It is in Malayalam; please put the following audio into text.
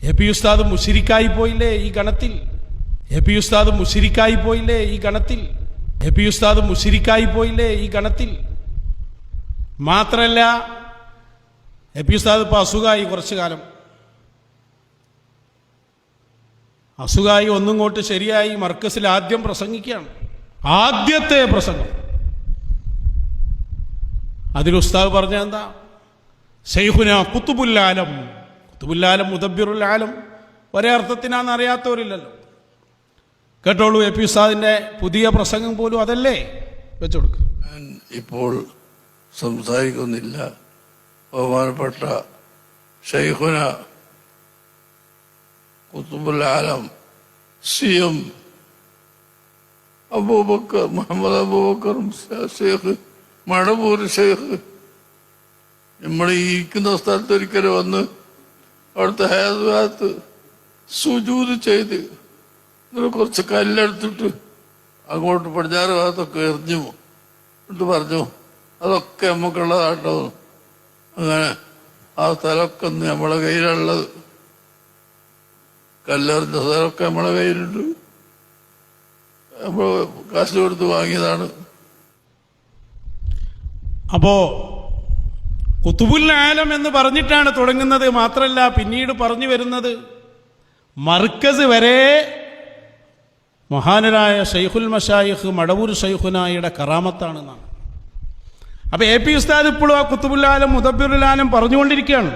എ പി ഉസ്താദ് മുശ്രിക്കായി പോയില്ലേ ഈ ഗണത്തിൽ? എ പി ഉസ്താദ് മുശ്രിക്കായി പോയില്ലേ ഈ ഗണത്തിൽ? എ പി ഉസ്താദ് മുശ്രിക്കായി പോയില്ലേ ഈ ഗണത്തിൽ? മാത്രല്ല എ പി ഉസ്താദ് ഇപ്പോൾ അസുഖമായി, കുറച്ചു കാലം അസുഖമായി, ഒന്നിങ്ങോട്ട് ശരിയായി. മർക്കസിൽ ആദ്യം പ്രസംഗിക്കുകയാണ്, ആദ്യത്തെ പ്രസംഗം. അതിൽ ഉസ്താദ് പറഞ്ഞ എന്താ? ശൈഖുന ഖുതുബുൽ ആലം. ഖുതുബുൽ ആലം, മുദബ്ബിറുൽ ആലം ഒരേ അർത്ഥത്തിനാന്ന് അറിയാത്തവരില്ലല്ലോ. കേട്ടോളൂ, എ പി ഉസ്താദിന്റെ പുതിയ പ്രസംഗം പോലും അതല്ലേ. വെച്ചുകൊടുക്കും. ഇപ്പോൾ സംസാരിക്കുന്നില്ല. ബഹുമാനപ്പെട്ട ശൈഖുന ഖുതുബുൽ ആലം CM അബൂബക്കർ മുഹമ്മദ് അബൂബക്കർ ഷെയ്ഖ് മടവൂർ ഷെയ്ഖ് നമ്മൾ ഇരിക്കുന്ന സ്ഥലത്ത് ഒരിക്കലും വന്ന് അവിടുത്തെ ഹയാത്ത് സുജൂദ് ചെയ്ത് കുറച്ച് കല്ലെടുത്തിട്ട് അങ്ങോട്ട് പടിഞ്ഞാറ് ഭാഗത്തൊക്കെ എറിഞ്ഞു എന്നിട്ട് പറഞ്ഞു അതൊക്കെ നമുക്കുള്ളതാട്ടോ. അങ്ങനെ ആ സ്ഥലമൊക്കെ നമ്മളെ കയ്യിലുള്ളത്, കല്ലെറിഞ്ഞ സ്ഥലമൊക്കെ നമ്മളെ കയ്യിലുണ്ട്, നമ്മൾ കാശ് കൊടുത്ത് വാങ്ങിയതാണ്. അപ്പോ ഖുതുബുൽ ആലം എന്ന് പറഞ്ഞിട്ടാണ് തുടങ്ങുന്നത്. മാത്രമല്ല പിന്നീട് പറഞ്ഞു വരുന്നത് മർക്കസ് വരെ മഹാനരായ ശൈഖുൽ മശായിഖ് മടവൂർ ശൈഖുനായുടെ കറാമത്താണെന്നാണ്. അപ്പൊ എ പി ഉസ്താദ് ഇപ്പോഴും ആ ഖുതുബുൽ ആലം മുദബ്ബിറുൽ ആലം പറഞ്ഞുകൊണ്ടിരിക്കുകയാണ്.